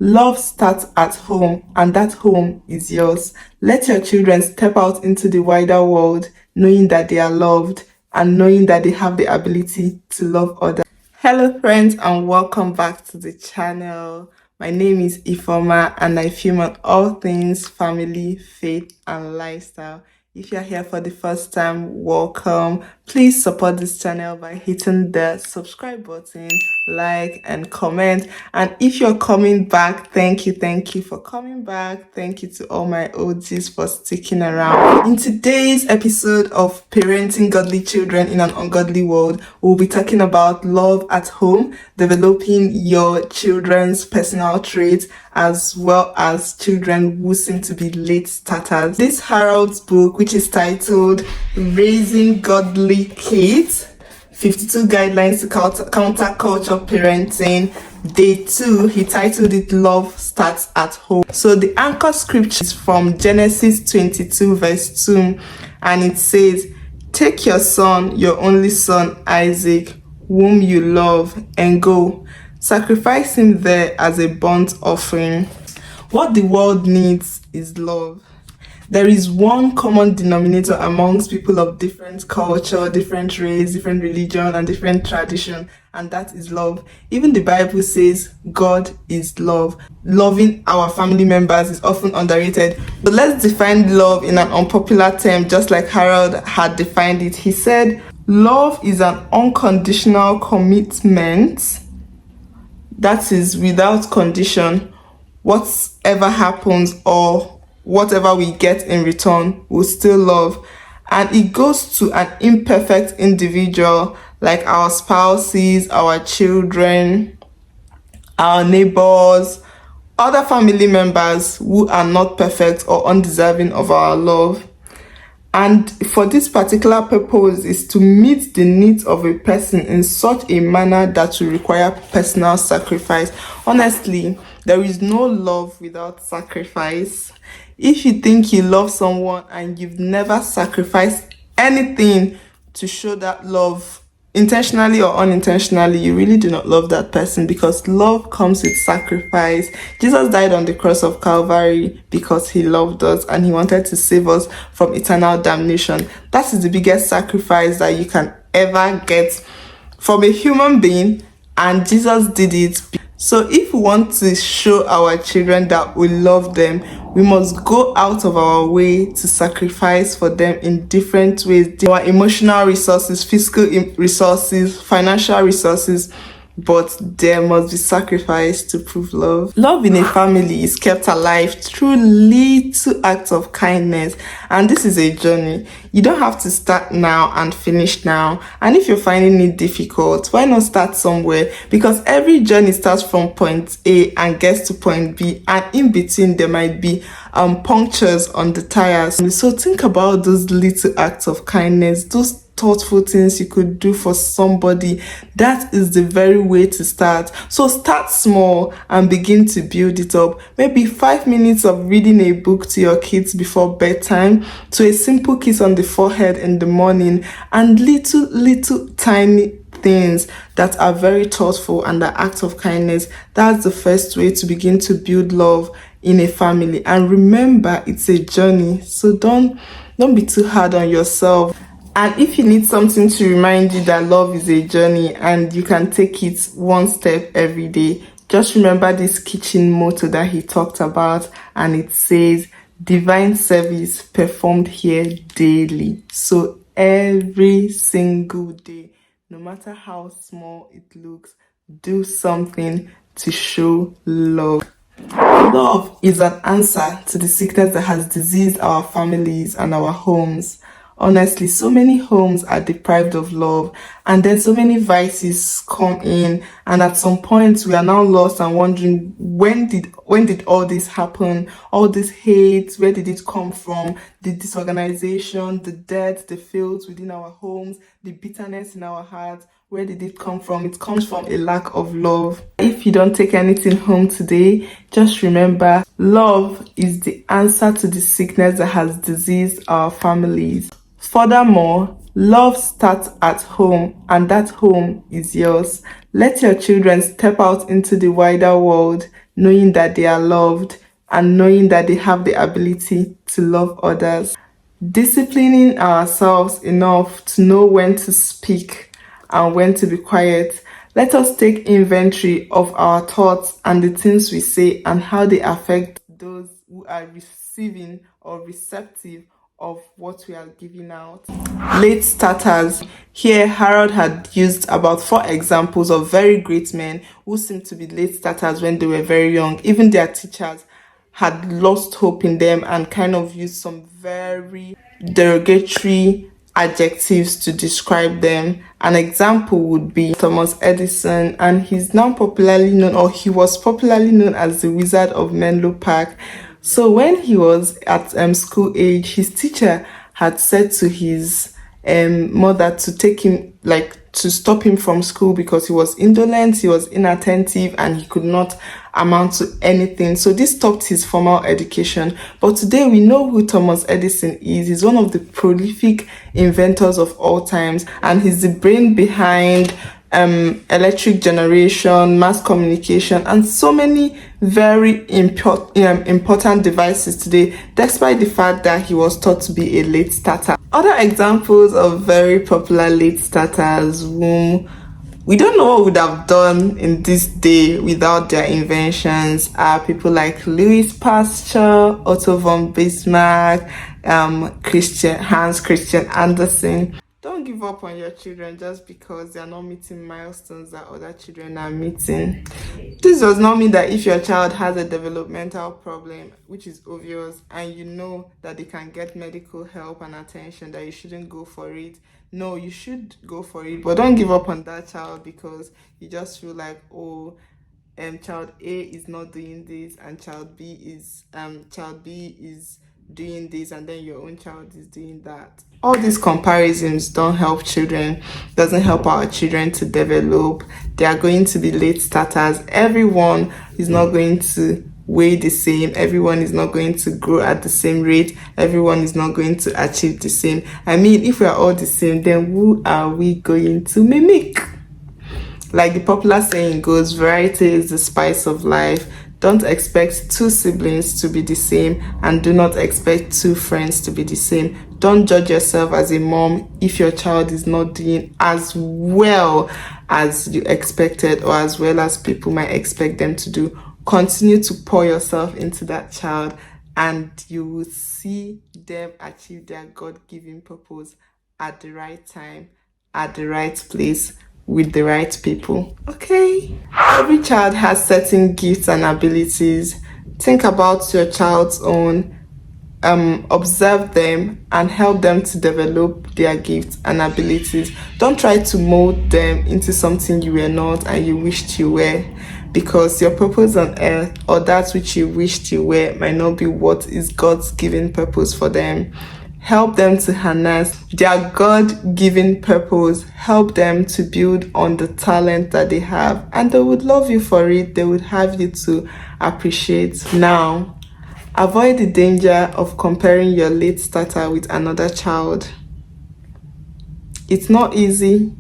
Love starts at home, and that home is yours. Let your children step out into the wider world knowing that they are loved and knowing that they have the ability to love others. Hello, friends, and welcome back to the channel. My name is Ifoma, and I film on all things family, faith, and lifestyle. If you're here for the first time, welcome. Please support this channel by hitting the subscribe button, like, and comment. And if you're coming back, thank you for coming back. Thank you to all my OGs for sticking around. In today's episode of Parenting Godly Children in an Ungodly World, we'll be talking about love at home, developing your children's personal traits, as well as children who seem to be late starters. This Harold's book, which is titled Raising Godly Kids, 52 Guidelines to Counterculture Parenting, Day 2, he titled it Love Starts at Home. So the anchor scripture is from Genesis 22 verse 2, and it says, "Take your son, your only son Isaac, whom you love, and go. Sacrifice him there as a burnt offering." What the world needs is love. There is one common denominator amongst people of different culture, different race, different religion, and different tradition, and that is love. Even the Bible says God is love. Loving our family members is often underrated. But let's define love in an unpopular term, just like Harold had defined it. He said, love is an unconditional commitment that is without condition. Whatever happens or whatever we get in return, we'll still love. And it goes to an imperfect individual like our spouses, our children, our neighbors, other family members who are not perfect or undeserving of our love. And for this particular purpose is to meet the needs of a person in such a manner that will require personal sacrifice. Honestly, there is no love without sacrifice. If you think you love someone and you've never sacrificed anything to show that love, intentionally or unintentionally, you really do not love that person, because love comes with sacrifice. Jesus died on the cross of Calvary because he loved us and he wanted to save us from eternal damnation. That is the biggest sacrifice that you can ever get from a human being, and Jesus did it. So if we want to show our children that we love them, we must go out of our way to sacrifice for them in different ways. Our emotional resources, physical resources, financial resources, but there must be sacrifice to prove love. Love in a family is kept alive through little acts of kindness, and this is a journey. You don't have to start now and finish now. And if you're finding it difficult, why not start somewhere? Because every journey starts from point A and gets to point B, and in between there might be punctures on the tires. So think about those little acts of kindness, those thoughtful things you could do for somebody. That is the very way to start. So start small and begin to build it up. Maybe 5 minutes of reading a book to your kids before bedtime, to a simple kiss on the forehead in the morning, and little tiny things that are very thoughtful and are acts of kindness. That's the first way to begin to build love in a family. And remember, it's a journey, so don't be too hard on yourself. And if you need something to remind you that love is a journey and you can take it one step every day, just remember this kitchen motto that he talked about, and it says, divine service performed here daily. So every single day, no matter how small it looks, do something to show love. Love is an answer to the sickness that has diseased our families and our homes. Honestly, so many homes are deprived of love, and then so many vices come in, and at some point we are now lost and wondering, when did all this happen? All this hate, where did it come from? The disorganization, the debt, the filth within our homes, the bitterness in our hearts, where did it come from? It comes from a lack of love. If you don't take anything home today, just remember, love is the answer to the sickness that has diseased our families. Furthermore, love starts at home, and that home is yours. Let your children step out into the wider world knowing that they are loved, and knowing that they have the ability to love others. Disciplining ourselves enough to know when to speak and when to be quiet. Let us take inventory of our thoughts and the things we say and how they affect those who are receiving or receptive of what we are giving out. Late starters. Here, Harold had used about 4 examples of very great men who seemed to be late starters when they were very young. Even their teachers had lost hope in them and kind of used some very derogatory adjectives to describe them. An example would be Thomas Edison, and he's now popularly known, or he was popularly known as the Wizard of Menlo Park. So when he was at school age, his teacher had said to his mother to take him, like, to stop him from school because he was indolent, he was inattentive, and he could not amount to anything. So this stopped his formal education. But today we know who Thomas Edison is. He's one of the prolific inventors of all times, and he's the brain behind electric generation, mass communication, and so many very important devices today, despite the fact that he was thought to be a late starter. Other examples of very popular late starters whom we don't know what would have done in this day without their inventions are people like Louis Pasteur, Otto von Bismarck, Hans Christian Andersen. Don't give up on your children just because they are not meeting milestones that other children are meeting. This does not mean that if your child has a developmental problem, which is obvious, and you know that they can get medical help and attention, that you shouldn't go for it. No, you should go for it, but don't give up on that child because you just feel like, oh, child A is not doing this, and child B is doing this, and then your own child is doing that. All these comparisons don't help children, doesn't help our children to develop. They are going to be late starters. Everyone is not going to weigh the same. Everyone is not going to grow at the same rate. Everyone is not going to achieve the same. I mean, if we are all the same, then who are we going to mimic? Like the popular saying goes, variety is the spice of life. Don't expect 2 siblings to be the same, and do not expect 2 friends to be the same. Don't judge yourself as a mom if your child is not doing as well as you expected or as well as people might expect them to do. Continue to pour yourself into that child, and you will see them achieve their God-given purpose at the right time, at the right place, with the right people. Okay? Every child has certain gifts and abilities. Think about your child's own, observe them and help them to develop their gifts and abilities. Don't try to mold them into something you were not and you wished you were, because your purpose on earth or that which you wished you were might not be what is God's given purpose for them. Help them to harness their God-given purpose. Help them to build on the talent that they have, and they would love you for it. They would have you to appreciate. Now, avoid the danger of comparing your late starter with another child. It's not easy,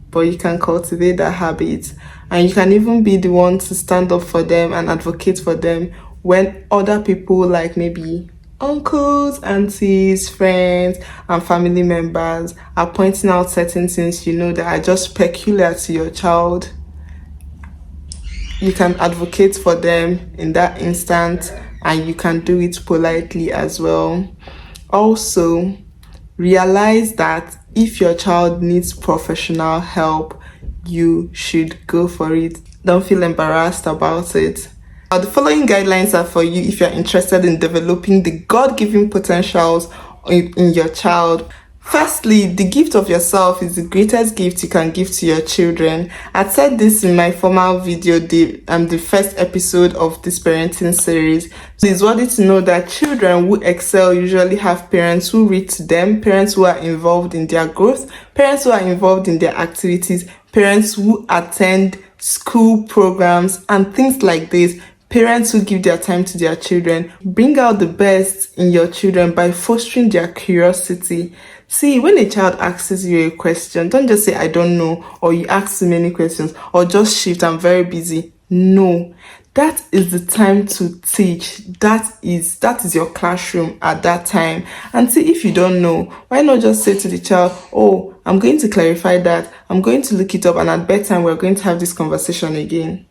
but you can cultivate that habit, and you can even be the one to stand up for them and advocate for them when other people, like maybe uncles, aunties, friends, and family members, are pointing out certain things you know that are just peculiar to your child. You can advocate for them in that instant, and you can do it politely as well. Also, realize that if your child needs professional help, you should go for it. Don't feel embarrassed about it. The following guidelines are for you if you're interested in developing the God-given potentials in your child. Firstly, the gift of yourself is the greatest gift you can give to your children. I said this in my former video, the first episode of this parenting series. So it's worthy to know that children who excel usually have parents who read to them, parents who are involved in their growth, parents who are involved in their activities, parents who attend school programs and things like this. Parents who give their time to their children. Bring out the best in your children by fostering their curiosity. See, when a child asks you a question, don't just say, I don't know, or you ask too many questions, or just shift, I'm very busy. No. That is the time to teach. That is your classroom at that time. And see, if you don't know, why not just say to the child, oh, I'm going to clarify that, I'm going to look it up, and at bedtime we're going to have this conversation again.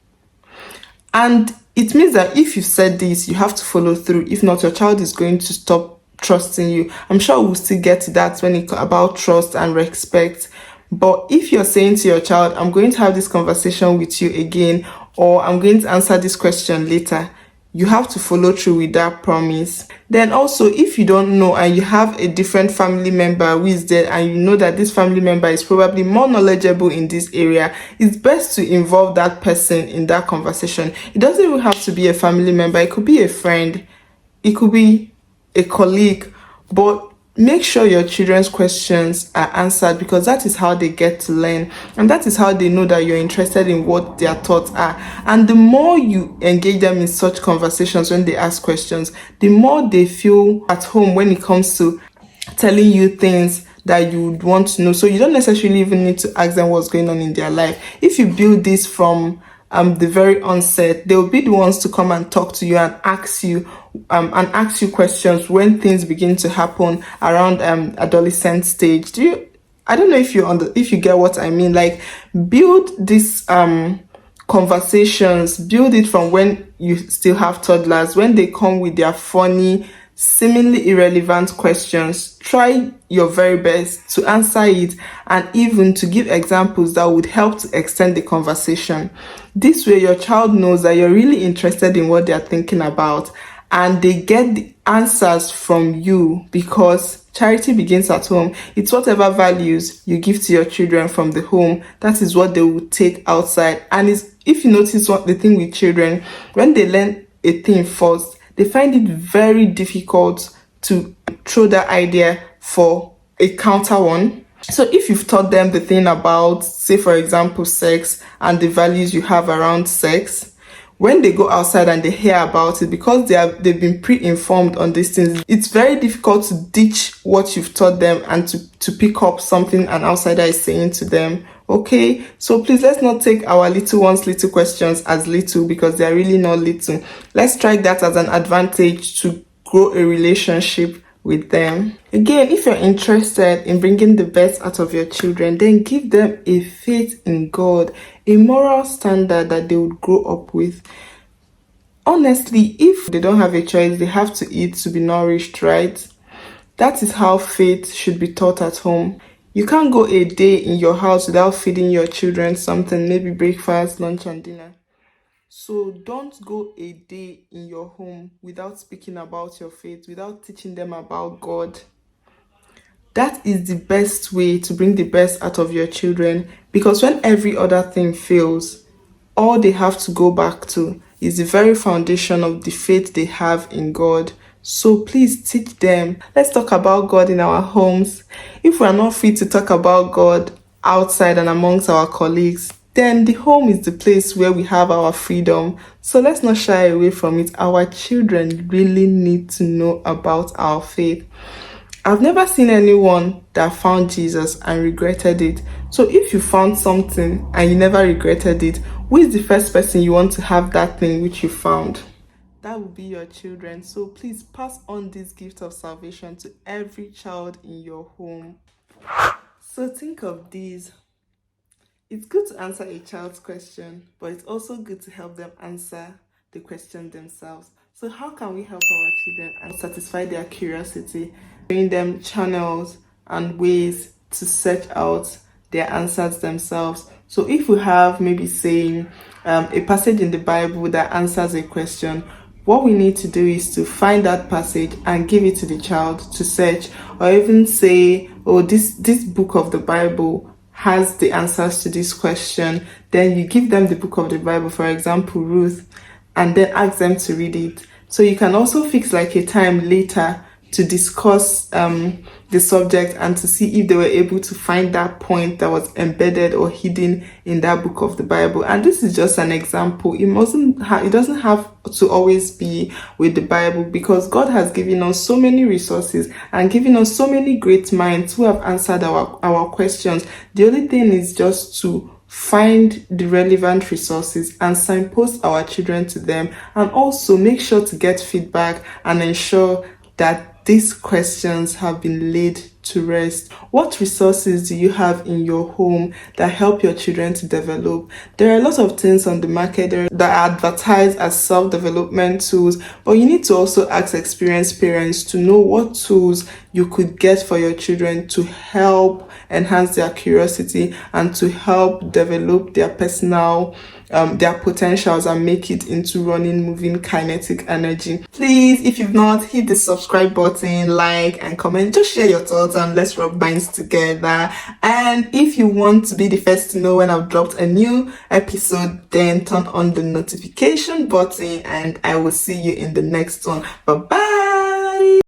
And it means that if you said this, you have to follow through. If not, your child is going to stop trusting you. I'm sure we'll still get to that when it about trust and respect. But if you're saying to your child, I'm going to have this conversation with you again, or I'm going to answer this question later, you have to follow through with that promise. Then also, if you don't know and you have a different family member who is there, and you know that this family member is probably more knowledgeable in this area, it's best to involve that person in that conversation. It doesn't even have to be a family member. It could be a friend, it could be a colleague, but make sure your children's questions are answered, because that is how they get to learn, and that is how they know that you're interested in what their thoughts are. And the more you engage them in such conversations when they ask questions, the more they feel at home when it comes to telling you things that you would want to know. So you don't necessarily even need to ask them what's going on in their life. If you build this from the very onset, they'll be the ones to come and talk to you and ask you questions when things begin to happen around adolescent stage. I don't know if you get what I mean. Like, build this conversations, build it from when you still have toddlers, when they come with their funny, seemingly irrelevant questions. Try your very best to answer it, and even to give examples that would help to extend the conversation. This way your child knows that you're really interested in what they're thinking about, and they get the answers from you, because charity begins at home. It's whatever values you give to your children from the home, that is what they will take outside. And if you notice what the thing with children, when they learn a thing first, they find it very difficult to throw that idea for a counter one. So if you've taught them the thing about, say for example, sex and the values you have around sex, when they go outside and they hear about it, because they've been pre-informed on these things, it's very difficult to ditch what you've taught them and to pick up something an outsider is saying to them. Okay, so please, let's not take our little ones' little questions as little, because they're really not little. Let's try that as an advantage to grow a relationship with them. Again, if you're interested in bringing the best out of your children, then give them a faith in God, a moral standard that they would grow up with. Honestly, if they don't have a choice, they have to eat to be nourished, right? That is how faith should be taught at home. You can't go a day in your house without feeding your children something, maybe breakfast, lunch, and dinner. So don't go a day in your home without speaking about your faith, without teaching them about God. That is the best way to bring the best out of your children, because when every other thing fails, all they have to go back to is the very foundation of the faith they have in God. So please teach them. Let's talk about God in our homes. If we are not free to talk about God outside and amongst our colleagues, then the home is the place where we have our freedom. So let's not shy away from it. Our children really need to know about our faith. I've never seen anyone that found Jesus and regretted it. So if you found something and you never regretted it, who is the first person you want to have that thing which you found? That will be your children. So please pass on this gift of salvation to every child in your home. So think of these. It's good to answer a child's question, but it's also good to help them answer the question themselves. So how can we help our children and satisfy their curiosity? Giving them channels and ways to search out their answers themselves. So if we have maybe saying a passage in the Bible that answers a question, what we need to do is to find that passage and give it to the child to search, or even say, oh, this book of the Bible has the answers to this question. Then you give them the book of the Bible, for example, Ruth, and then ask them to read it. So you can also fix like a time later to discuss the subject and to see if they were able to find that point that was embedded or hidden in that book of the Bible. And this is just an example. It doesn't have to always be with the Bible, because God has given us so many resources and given us so many great minds who have answered our questions. The only thing is just to find the relevant resources and signpost our children to them, and also make sure to get feedback and ensure that these questions have been laid to rest. What resources do you have in your home that help your children to develop? There are a lot of things on the market that are advertised as self-development tools, but you need to also ask experienced parents to know what tools you could get for your children to help enhance their curiosity and to help develop their personal their potentials and make it into running, moving, kinetic energy. Please, if you've not, hit the subscribe button, like and comment. Just share your thoughts and let's rub minds together. And if you want to be the first to know when I've dropped a new episode, then turn on the notification button and I will see you in the next one. Bye bye.